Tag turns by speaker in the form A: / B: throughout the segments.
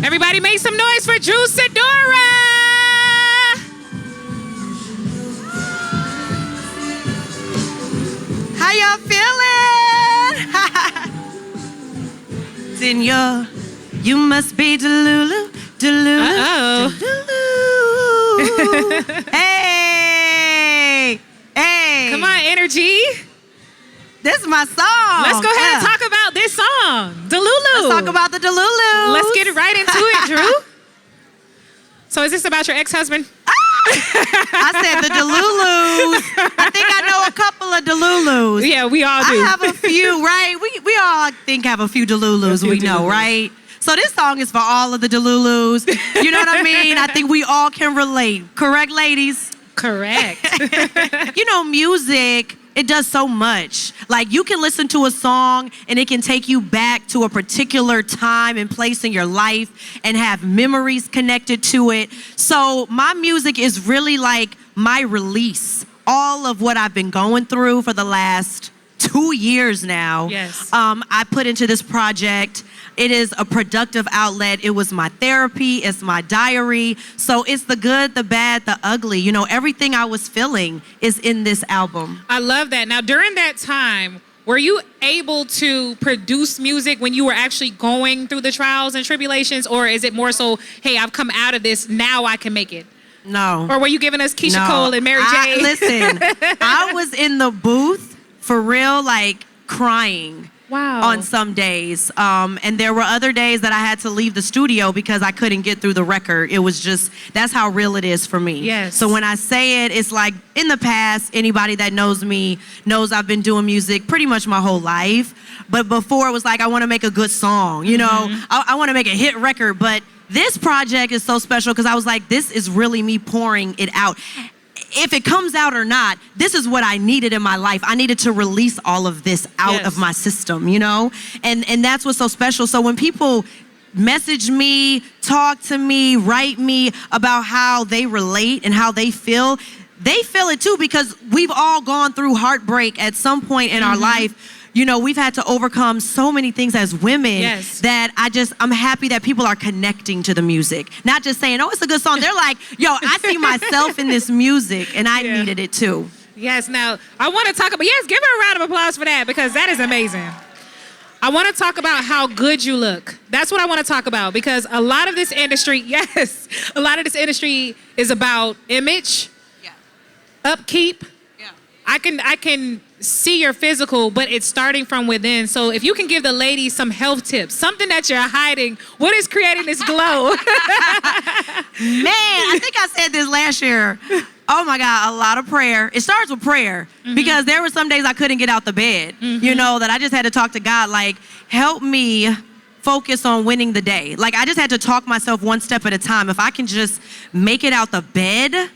A: Everybody make some noise for Drew Sidora.
B: How y'all feeling? Senor, you must be Delulu, Delulu, Delulu. Hey, hey.
A: Come on, energy.
B: This is my song.
A: Let's go ahead and talk about this song, Delulu.
B: Let's talk about the Delulu.
A: Let's get right into it, Drew. So is this about your ex-husband?
B: I said the Delulus. I think I know a couple of Delulus.
A: Yeah, we all do.
B: I have a few, right? We all, I think, have a few Delulus we know, right? So this song is for all of the Delulus. You know what I mean? I think we all can relate. Correct, ladies?
A: Correct.
B: You know, music, it does so much. Like, you can listen to a song and it can take you back to a particular time and place in your life and have memories connected to it. So my music is really like my release. All of what I've been going through for the last 2 years now.
A: Yes.
B: I put into this project. It is a productive outlet. It was my therapy. It's my diary. So it's the good, the bad, the ugly. You know, everything I was feeling is in this album.
A: I love that. Now, during that time, were you able to produce music when you were actually going through the trials and tribulations? Or is it more so, hey, I've come out of this, now I can make it?
B: No.
A: Or were you giving us Keisha Cole and Mary J?
B: Listen, I was in the booth for real, like crying.
A: Wow.
B: On some days. And there were other days that I had to leave the studio because I couldn't get through the record. It was just, that's how real it is for me.
A: Yes.
B: So when I say it, it's like in the past, anybody that knows me knows I've been doing music pretty much my whole life. But before it was like, I want to make a good song, you know, I want to make a hit record. But this project is so special because I was like, this is really me pouring it out. If it comes out or not, this is what I needed in my life. I needed to release all of this out of my system, you know? And that's what's so special. So when people message me, talk to me, write me about how they relate and how they feel it too, because we've all gone through heartbreak at some point in our life. You know, we've had to overcome so many things as women that I'm happy that people are connecting to the music. Not just saying, oh, it's a good song. They're like, yo, I see myself in this music and I needed it too.
A: Yes, now, I want to talk about, give her a round of applause for that because that is amazing. I want to talk about how good you look. That's what I want to talk about because a lot of this industry, a lot of this industry is about image, upkeep. I can see your physical, but it's starting from within. So if you can give the ladies some health tips, something that you're hiding, what is creating this glow?
B: Man, I think I said this last year. Oh my God, a lot of prayer. It starts with prayer because there were some days I couldn't get out the bed, you know, that I just had to talk to God, like, help me focus on winning the day. Like, I just had to talk myself one step at a time. If I can just make it out the bed,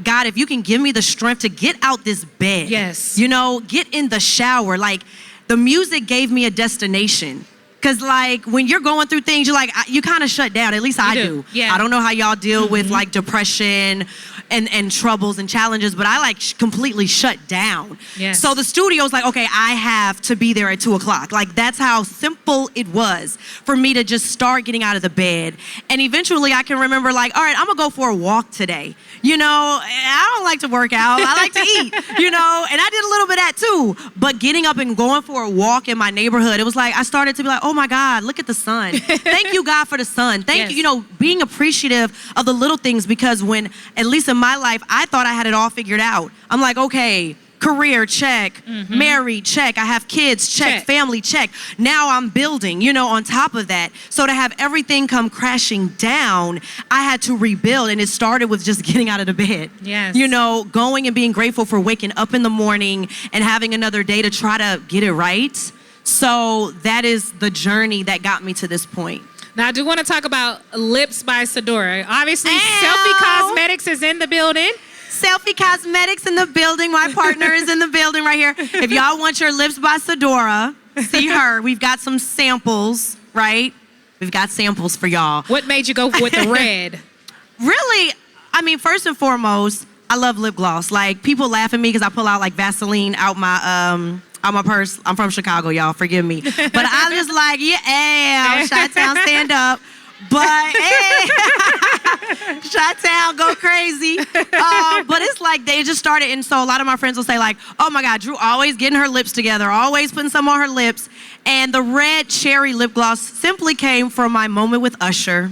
B: God, if you can give me the strength to get out this bed, you know, get in the shower. Like, the music gave me a destination. Because, like, when you're going through things, you're like, you kind of shut down. At least I do. I don't know how y'all deal with, like, depression and troubles and challenges, but I, like, completely shut down. So the studio's like, okay, I have to be there at 2 o'clock. Like, that's how simple it was for me to just start getting out of the bed. And eventually I can remember, like, all right, I'm going to go for a walk today. You know, I don't like to work out. I like to eat, you know, and I did a little bit of that too. But getting up and going for a walk in my neighborhood, it was like, I started to be like, oh my God, look at the sun. Thank you, God, for the sun. Thank you, you know, being appreciative of the little things, because when, at least in my life, I thought I had it all figured out. I'm like, okay, career, check. Married, check. I have kids, check. Family, check. Now I'm building, you know, on top of that. So to have everything come crashing down, I had to rebuild. And it started with just getting out of the bed. You know, going and being grateful for waking up in the morning and having another day to try to get it right. So that is the journey that got me to this point.
A: Now, I do want to talk about Lips by Sidora. Obviously, Selfie Cosmetics is in the building.
B: Selfie Cosmetics in the building. My partner is in the building right here. If y'all want your Lips by Sidora, see her. We've got some samples, right? We've got samples for y'all.
A: What made you go with the red?
B: Really, I mean, first and foremost, I love lip gloss. Like, people laugh at me because I pull out like Vaseline out my purse. I'm from Chicago, y'all. Forgive me. But I'm just like, yeah, Chi-Town, stand up. But hey, Chi-Town, go crazy. But it's like they just started, and so a lot of my friends will say like, oh my God, Drew always getting her lips together, always putting some on her lips. And the red cherry lip gloss simply came from my moment with Usher.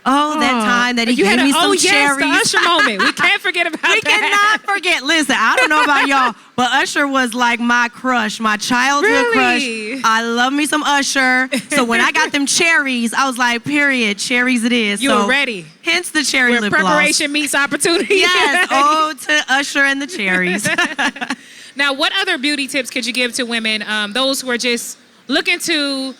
B: Oh, that time that he gave me some cherries.
A: The Usher moment. We can't forget about
B: we
A: that.
B: cannot forget. Listen, I don't know about y'all, but Usher was like my crush, my childhood crush. I love me some Usher. So when I got them cherries, I was like, period, cherries it is.
A: You were ready.
B: Hence the cherry
A: Where
B: lip
A: preparation
B: gloss.
A: meets opportunity.
B: Yes, to Usher and the cherries.
A: Now, what other beauty tips could you give to women, those who are just looking to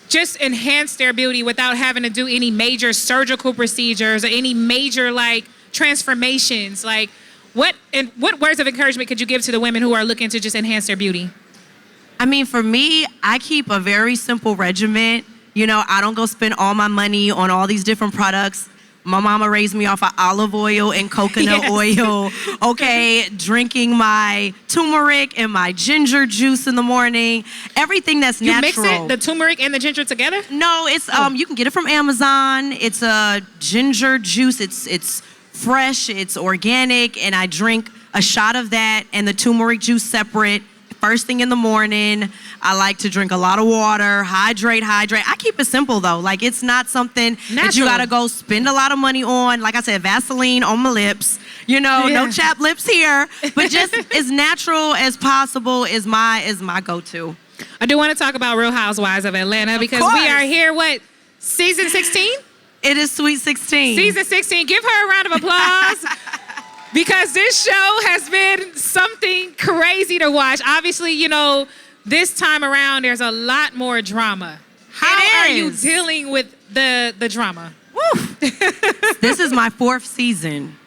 A: just enhance their beauty without having to do any major surgical procedures or any major like transformations? Like what words of encouragement could you give to the women who are looking to just enhance their beauty?
B: I mean, for me, I keep a very simple regimen. You know, I don't go spend all my money on all these different products. My mama raised me off of olive oil and coconut oil. Okay, drinking my turmeric and my ginger juice in the morning. Everything that's natural.
A: You mix it, the turmeric and the ginger together?
B: No, it's you can get it from Amazon. It's a ginger juice. It's fresh. It's organic, and I drink a shot of that and the turmeric juice separate. First thing in the morning. I like to drink a lot of water, hydrate. I keep it simple though. Like it's not something that you gotta go spend a lot of money on. Like I said, Vaseline on my lips. You know, no chapped lips here. But just as natural as possible is my go-to.
A: I do want to talk about Real Housewives of Atlanta because we are here, season 16?
B: It is Sweet 16.
A: Season 16. Give her a round of applause. Because this show has been something crazy to watch. Obviously, you know, this time around, there's a lot more drama. How are you dealing with the drama?
B: This is my 4th season.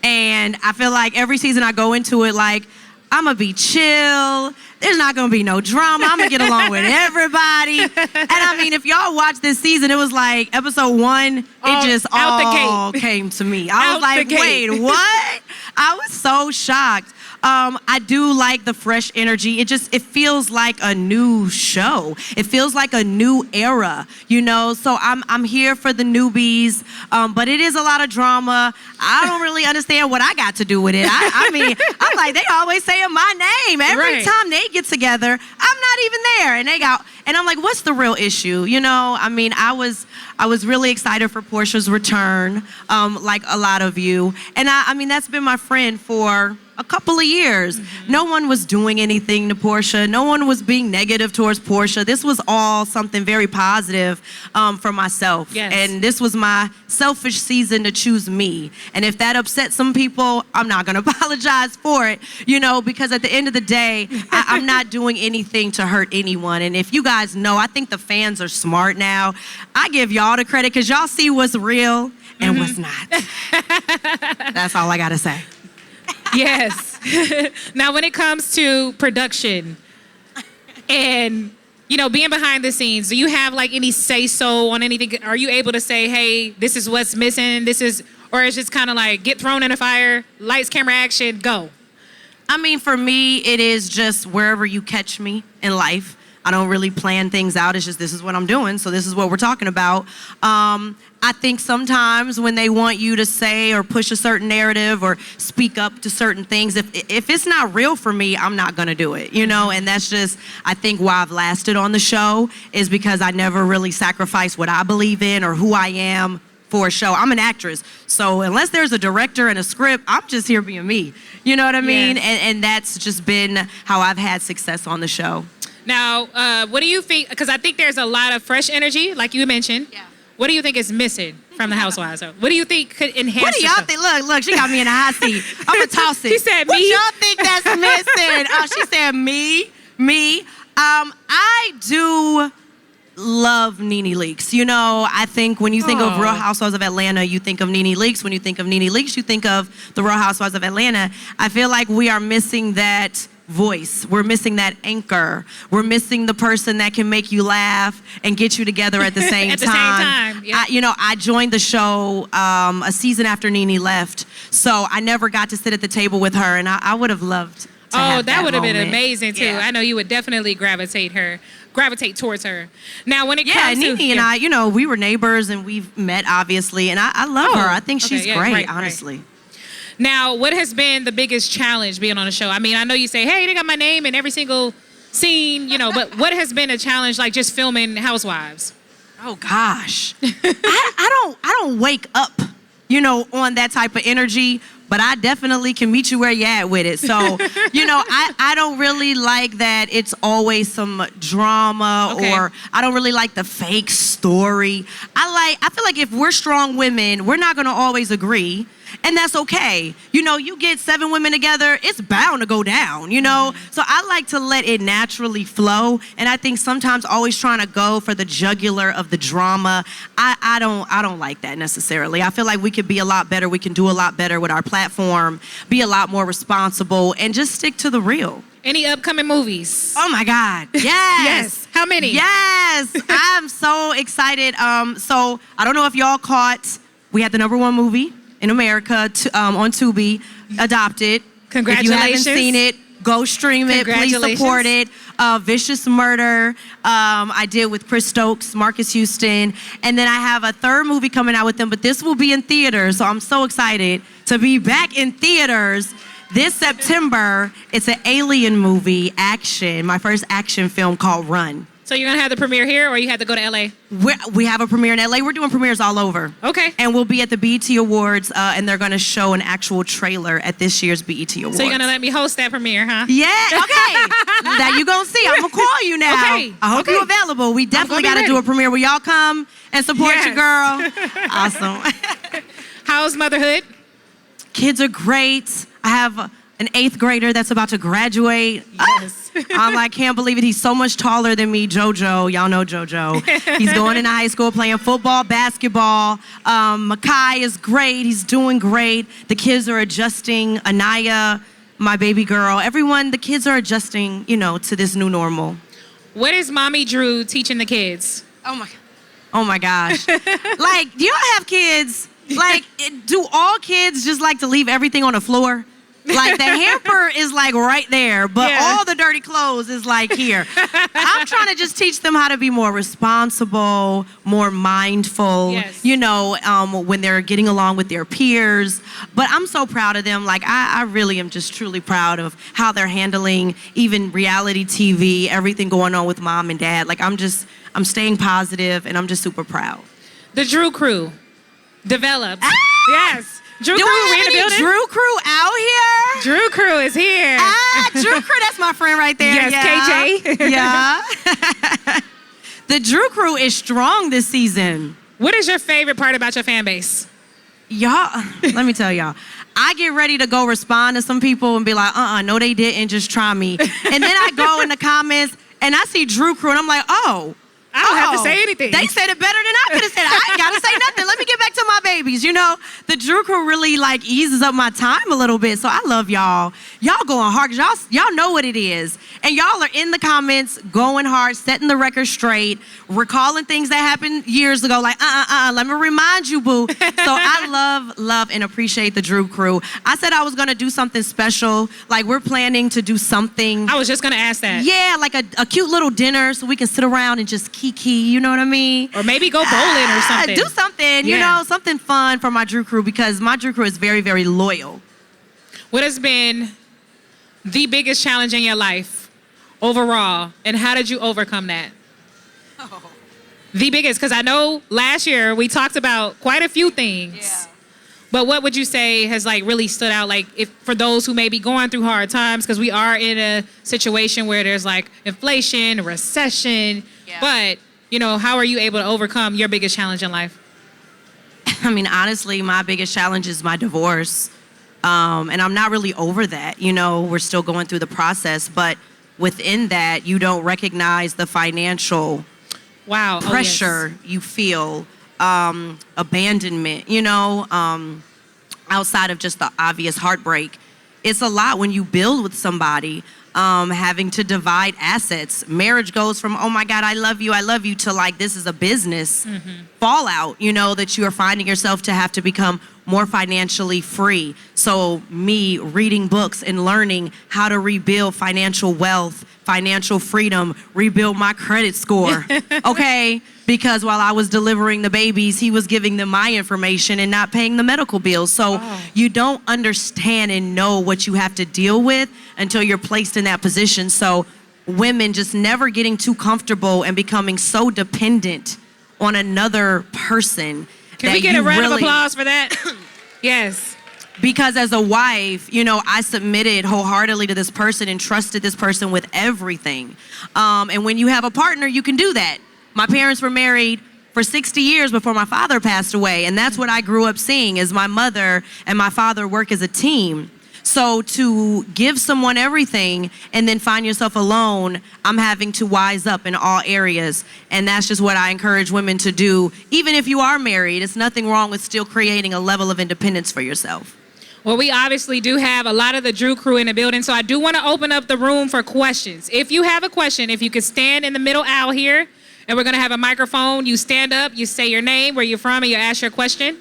B: And I feel like every season I go into it like, I'm going to be chill. There's not going to be no drama. I'm going to get along with everybody. And I mean, if y'all watch this season, it was like episode 1, it just all came to me. I was like, wait, what? I was so shocked. I do like the fresh energy. It feels like a new show. It feels like a new era, you know? So I'm here for the newbies, but it is a lot of drama. I don't really understand what I got to do with it. I mean, I'm like, they always saying my name. Every time they get together, I'm not even there. And I'm like, what's the real issue? You know, I mean, I was really excited for Portia's return, like a lot of you. And I mean, that's been my friend for a couple of years. Mm-hmm. No one was doing anything to Portia. No one was being negative towards Portia. This was all something very positive for myself. Yes. And this was my selfish season to choose me. And if that upset some people, I'm not going to apologize for it, you know, because at the end of the day, I'm not doing anything to hurt anyone. And if you guys know, I think the fans are smart now. I give y'all the credit because y'all see what's real and what's not. That's all I got to say.
A: Yes. Now, when it comes to production and, you know, being behind the scenes, do you have like any say-so on anything? Are you able to say, hey, this is what's missing, or it's just kind of like get thrown in the fire, lights, camera, action, go?
B: I mean, for me, it is just wherever you catch me in life. I don't really plan things out. It's just this is what I'm doing, so this is what we're talking about. I think sometimes when they want you to say or push a certain narrative or speak up to certain things, if it's not real for me, I'm not going to do it, you know? And that's just, I think, why I've lasted on the show is because I never really sacrificed what I believe in or who I am for a show. I'm an actress, so unless there's a director and a script, I'm just here being me. You know what I mean? Yes. And that's just been how I've had success on the show.
A: Now, what do you think? Because I think there's a lot of fresh energy, like you mentioned. Yeah. What do you think is missing from the Housewives? What do you think could enhance? What do y'all
B: think? Look, she got me in a hot seat. I'm gonna toss it.
A: She said me.
B: What y'all think that's missing? Oh, she said me. I do love Nene Leakes. You know, I think when you think of Real Housewives of Atlanta, you think of Nene Leakes. When you think of Nene Leakes, you think of the Real Housewives of Atlanta. I feel like we are missing that voice. We're missing that anchor. We're missing the person that can make you laugh and get you together at the same time. Yeah. I joined the show a season after Nene left, so I never got to sit at the table with her, and I would have loved to have
A: that would have been
B: moment.
A: amazing too.
B: Yeah.
A: I know you would definitely gravitate her. gravitate towards her. Now, when it
B: Yeah,
A: comes to...
B: Nene and I, you know, we were neighbors and we've met, obviously, and I love her. I think she's great,
A: right,
B: honestly.
A: Right. Now, what has been the biggest challenge being on the show? I mean, I know you say, hey, they got my name in every single scene, you know, but what has been a challenge like just filming Housewives?
B: Oh gosh. I don't wake up, you know, on that type of energy, but I definitely can meet you where you're at with it. So, you know, I don't really like that it's always some drama or I don't really like the fake story. I feel like if we're strong women, we're not gonna always agree. And that's okay. You know, you get 7 women together, it's bound to go down, you know? So I like to let it naturally flow. And I think sometimes always trying to go for the jugular of the drama, I don't like that necessarily. I feel like we could be a lot better. We can do a lot better with our platform, be a lot more responsible, and just stick to the real.
A: Any upcoming movies?
B: Oh my God, yes.
A: Yes, how many?
B: Yes, I'm so excited. So I don't know if y'all caught, we had the #1 movie in America on Tubi, Adopted.
A: Congratulations.
B: If you haven't seen it, go stream it. Please support it. Vicious Murder, I did with Chris Stokes, Marcus Houston. And then I have a 3rd movie coming out with them, but this will be in theaters. So I'm so excited to be back in theaters this September. It's an alien movie, action, my first action film called Run.
A: So you're gonna have the premiere here, or you have to go to LA?
B: We have a premiere in LA. We're doing premieres all over.
A: Okay.
B: And we'll be at the BET Awards, and they're gonna show an actual trailer at this year's BET Awards.
A: So you're gonna let me host that premiere, huh?
B: Yeah. Okay. That you gonna see. I'm gonna call you now.
A: Okay.
B: I hope you're available. We definitely gotta do a premiere where y'all come and support your girl. Awesome.
A: How's motherhood?
B: Kids are great. I have an 8th grader that's about to graduate.
A: Yes.
B: I can't believe it. He's so much taller than me, JoJo. Y'all know JoJo. He's going into high school, playing football, basketball. Makai is great. He's doing great. The kids are adjusting. Anaya, my baby girl. Everyone, the kids are adjusting, you know, to this new normal.
A: What is Mommy Drew teaching the kids?
B: Oh my gosh. Like, do y'all have kids? Like, do all kids just like to leave everything on the floor? Like, the hamper is like right there, but all the dirty clothes is like here. I'm trying to just teach them how to be more responsible, more mindful, you know, when they're getting along with their peers. But I'm so proud of them. Like, I really am just truly proud of how they're handling even reality TV, everything going on with mom and dad. Like, I'm staying positive, and I'm just super proud.
A: The Drew Crew developed. Yes. Drew
B: Do
A: Crew,
B: we
A: we in
B: have
A: the
B: any
A: building?
B: Drew Crew out here?
A: Drew Crew is here.
B: Drew Crew, that's my friend right there.
A: Yes, KJ.
B: Yeah. The Drew Crew is strong this season.
A: What is your favorite part about your fan base?
B: Y'all, let me tell y'all. I get ready to go respond to some people and be like, no, they didn't, just try me. And then I go in the comments and I see Drew Crew and I'm like,
A: I don't have to say anything.
B: They said it better than I could have said it. I ain't got to say nothing. Let me get back to my babies. You know, the Drew Crew really like eases up my time a little bit. So I love y'all. Y'all going hard because y'all know what it is. And y'all are in the comments going hard, setting the record straight, recalling things that happened years ago. Like, let me remind you, boo. So I love, and appreciate the Drew Crew. I said I was going to do something special. Like, we're planning to do something.
A: I was just going to ask that.
B: Yeah, like a cute little dinner so we can sit around and just kiki, you know what I mean?
A: Or maybe go bowling or something.
B: Do something, you know, something fun for my Drew Crew because my Drew Crew is very, very loyal.
A: What has been the biggest challenge in your life overall, and how did you overcome that? The biggest, because I know last year we talked about quite a few things. Yeah. But what would you say has like really stood out, like if for those who may be going through hard times, because we are in a situation where there's like inflation, recession, but you know, how are you able to overcome your biggest challenge in life?
B: I mean, honestly, my biggest challenge is my divorce. And I'm not really over that. You know, we're still going through the process, but within that, you don't recognize the financial pressure you feel, abandonment, you know, outside of just the obvious heartbreak. It's a lot when you build with somebody. having to divide assets. Marriage goes from, oh my God, I love you, to like, this is a business fallout, you know, that you are finding yourself to have to become more financially free. So me reading books and learning how to rebuild financial wealth, financial freedom, rebuild my credit score, okay? Because while I was delivering the babies, he was giving them my information and not paying the medical bills. So you don't understand and know what you have to deal with until you're placed in that position. So women just never getting too comfortable and becoming so dependent on another person.
A: Can we get a round of applause for that? Yes.
B: Because as a wife, you know, I submitted wholeheartedly to this person and trusted this person with everything. And when you have a partner, you can do that. My parents were married for 60 years before my father passed away. And that's what I grew up seeing, is my mother and my father work as a team. So to give someone everything and then find yourself alone, I'm having to wise up in all areas. And that's just what I encourage women to do. Even if you are married, it's nothing wrong with still creating a level of independence for yourself.
A: Well, we obviously do have a lot of the Drew crew in the building, so I do want to open up the room for questions. If you have a question, if you could stand in the middle aisle here, and we're going to have a microphone. You stand up, you say your name, where you're from, and you ask your question.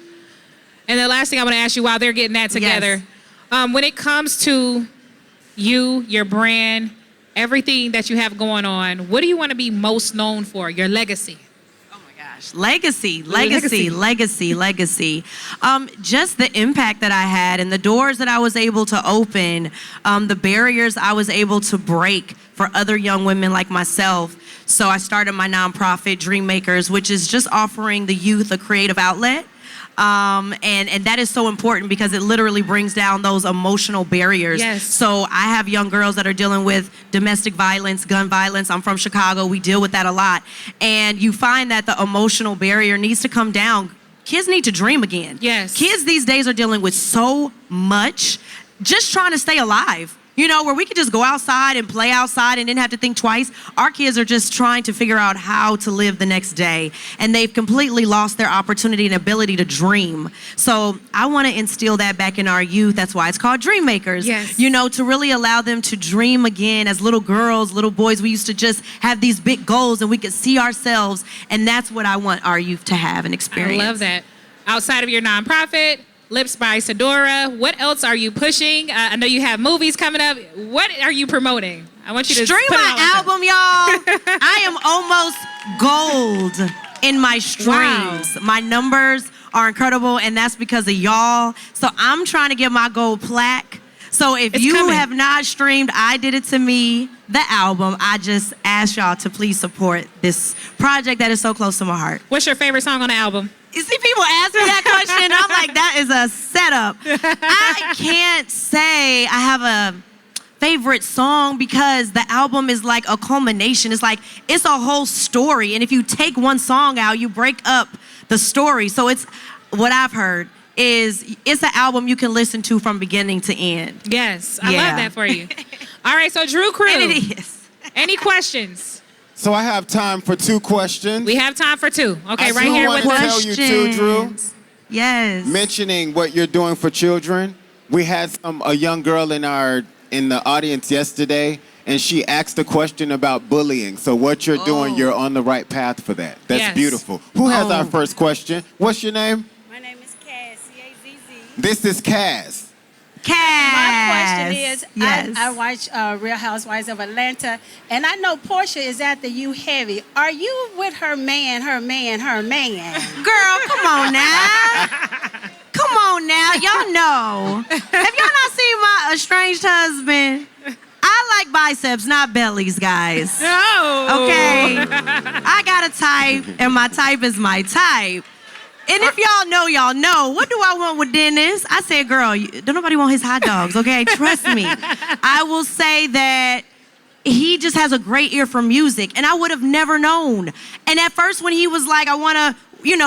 A: And the last thing I want to ask you while they're getting that together, when it comes to you, your brand, everything that you have going on, what do you want to be most known for, your legacy?
B: Legacy. Just the impact that I had and the doors that I was able to open, the barriers I was able to break for other young women like myself. So I started my nonprofit, Dream Makers, which is just offering the youth a creative outlet. And that is so important because it literally brings down those emotional barriers.
A: Yes.
B: So I have young girls that are dealing with domestic violence, gun violence. I'm from Chicago. We deal with that a lot. And you find that the emotional barrier needs to come down. Kids need to dream again.
A: Yes.
B: Kids these days are dealing with so much, just trying to stay alive. You know, where we could just go outside and play outside and didn't have to think twice. Our kids are just trying to figure out how to live the next day. And they've completely lost their opportunity and ability to dream. So I want to instill that back in our youth. That's why it's called Dream Makers.
A: Yes.
B: You know, to really allow them to dream again. As little girls, little boys, we used to just have these big goals and we could see ourselves. And that's what I want our youth to have and experience.
A: I love that. Outside of your nonprofit, Lips by Sidora, what else are you pushing? I know you have movies coming up. What are you promoting? I want you to
B: stream my album, y'all. I am almost gold in my streams. Wow. My numbers are incredible, and that's because of y'all. So I'm trying to get my gold plaque. So if you have not streamed I Did It To Me, the album, I just ask y'all to please support this project that is so close to my heart.
A: What's your favorite song on the album?
B: You see, people ask me that question, I'm like, that is a setup. I can't say I have a favorite song because the album is like a culmination. It's like, it's a whole story. And if you take one song out, you break up the story. So it's, what I've heard is, it's an album you can listen to from beginning to end.
A: Yes, I love that for you. All right, so Drew Crew.
B: And it is.
A: Any questions?
C: So I have time for 2 questions.
A: We have time for 2. Okay, right
C: here
A: with
C: questions. I tell you too, Drew.
B: Yes.
C: Mentioning what you're doing for children, we had a young girl in the audience yesterday, and she asked a question about bullying. So what you're doing, you're on the right path for that. That's beautiful. Who has our first question? What's your name?
D: My name is Kaz, C-A-Z-Z.
C: This is Kaz.
D: My question is,
B: yes.
D: I watch Real Housewives of Atlanta, and I know Portia is at the U Heavy. Are you with her man?
B: Girl, come on now. Come on now. Y'all know. Have y'all not seen my estranged husband? I like biceps, not bellies, guys.
A: No.
B: Okay? I got a type, and my type is my type. And if y'all know, what do I want with Dennis? I said, girl, don't nobody want his hot dogs, okay? Trust me. I will say that he just has a great ear for music, and I would have never known. And at first when he was like, I want to,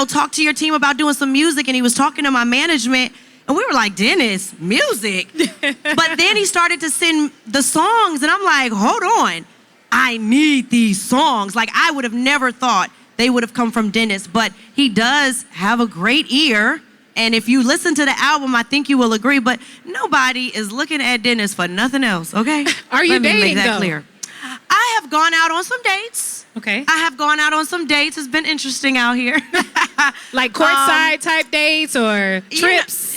B: talk to your team about doing some music, and he was talking to my management, and we were like, Dennis, music? But then he started to send the songs, and I'm like, hold on. I need these songs. Like, I would have never thought they would have come from Dennis, but he does have a great ear And if you listen to the album, I think you will agree, but nobody is looking at Dennis for nothing else, okay?
A: Are you
B: Let me
A: dating,
B: make that
A: though?
B: clear. I have gone out on some dates.
A: Okay.
B: I have gone out on some dates. It's been interesting out here.
A: Like courtside type dates or trips?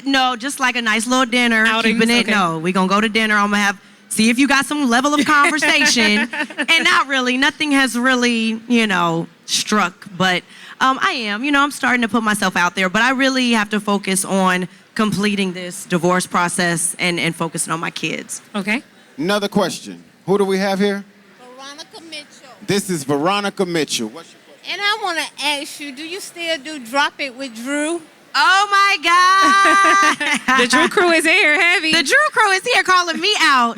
B: No, just like a nice little dinner.
A: Outings,
B: Keeping it.
A: okay.
B: No, we're going to go to dinner. I'm going to see if you got some level of conversation. And not really. Nothing has really, struck. But I am. I'm starting to put myself out there. But I really have to focus on completing this divorce process and focusing on my kids.
A: Okay.
C: Another question. Who do we have here?
E: Veronica Mitchell.
C: This is Veronica Mitchell. What's your question?
E: And I want to ask you, do you still do Drop It with Drew?
B: Oh, my God.
A: The Drew crew is here heavy.
B: The Drew crew is here calling me out.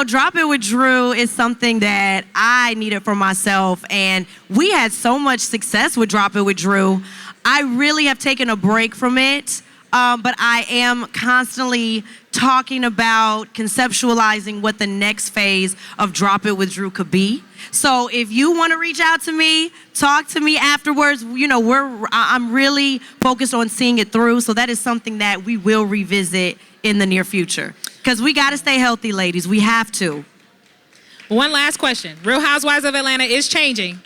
B: Drop It with Drew is something that I needed for myself. And we had so much success with Drop It with Drew. I really have taken a break from it. But I am constantly talking about conceptualizing what the next phase of Drop It with Drew could be. So if you want to reach out to me, talk to me afterwards. I'm really focused on seeing it through. So that is something that we will revisit in the near future. Because we got to stay healthy, ladies. We have to.
A: One last question. Real Housewives of Atlanta is changing.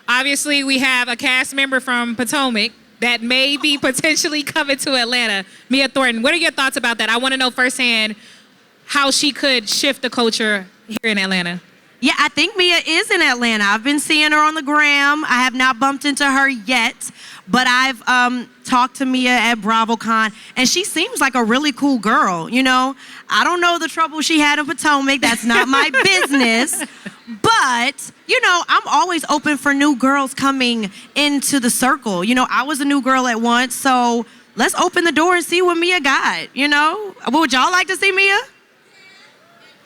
A: Obviously, we have a cast member from Potomac that may be potentially coming to Atlanta. Mia Thornton, what are your thoughts about that? I want to know firsthand how she could shift the culture here in Atlanta.
B: Yeah, I think Mia is in Atlanta. I've been seeing her on the gram. I have not bumped into her yet, but I've talked to Mia at BravoCon, and she seems like a really cool girl. I don't know the trouble she had in Potomac. That's not my business. But, I'm always open for new girls coming into the circle. I was a new girl at once, so let's open the door and see what Mia got, Would y'all like to see Mia?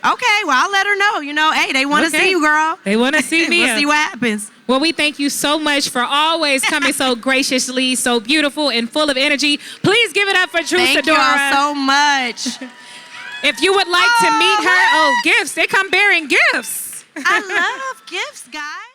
B: Okay, well, I'll let her know. Hey, they want to see you, girl.
A: They want to see Mia.
B: We'll see what happens.
A: Well, we thank you so much for always coming so graciously, so beautiful, and full of energy. Please give it up for Drew
B: Thank
A: Sidora.
B: y'all so much.
A: If you would like to meet her, gifts. They come bearing gifts.
B: I love gifts, guys.